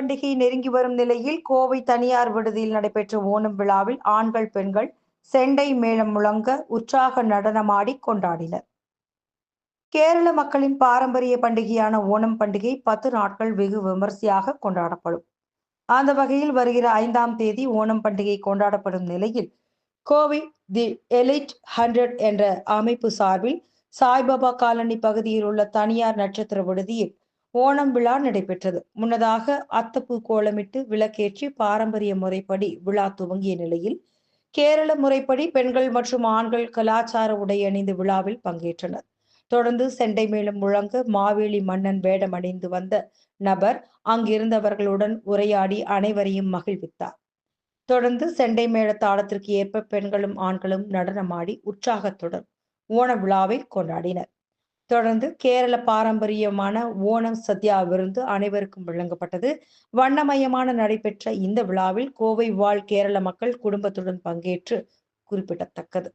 பண்டிகை நெருங்கி வரும் நிலையில் கோவை தனியார் விடுதியில் நடைபெற்ற ஓணம் விழாவில் ஆண்கள் பெண்கள் செண்டை மேளம் முழங்க உற்சாக நடனமாடி கொண்டாடினர். கேரள மக்களின் பாரம்பரிய பண்டிகையான ஓணம் பண்டிகை 10 நாட்கள் வெகு விமரிசையாக கொண்டாடப்படும். அந்த வகையில் வருகிற 5ஆம் தேதி ஓணம் பண்டிகை கொண்டாடப்படும் நிலையில் கோவை தி எலிட் 100 என்ற அமைப்பு சார்பில் சாய்பாபா காலனி பகுதியில் உள்ள தனியார் நட்சத்திர விடுதியில் ஓணம் விழா நடைபெற்றது. முன்னதாக அத்தப்பூ கோலமிட்டு விளக்கேற்றி பாரம்பரிய முறைப்படி விழா துவங்கிய நிலையில் கேரள முறைப்படி பெண்கள் மற்றும் ஆண்கள் கலாச்சார உடை அணிந்து விழாவில் பங்கேற்றனர். தொடர்ந்து செண்டை மேளம் முழங்க மாவேலி மன்னன் வேடம் அணிந்து வந்த நபர் அங்கிருந்தவர்களுடன் உரையாடி அனைவரையும் மகிழ்வித்தார். தொடர்ந்து செண்டை மேள தாளத்திற்கு ஏற்ப பெண்களும் ஆண்களும் நடனமாடி உற்சாகத்துடன் ஓண விழாவை கொண்டாடினர். தொடர்ந்து கேரள பாரம்பரியமான ஓணம் சத்யா விருந்து அனைவருக்கும் வழங்கப்பட்டது. வண்ணமயமான நடைபெற்ற இந்த விழாவில் கோவை வாழ் கேரள மக்கள் குடும்பத்துடன் பங்கேற்று குறிப்பிடத்தக்கது.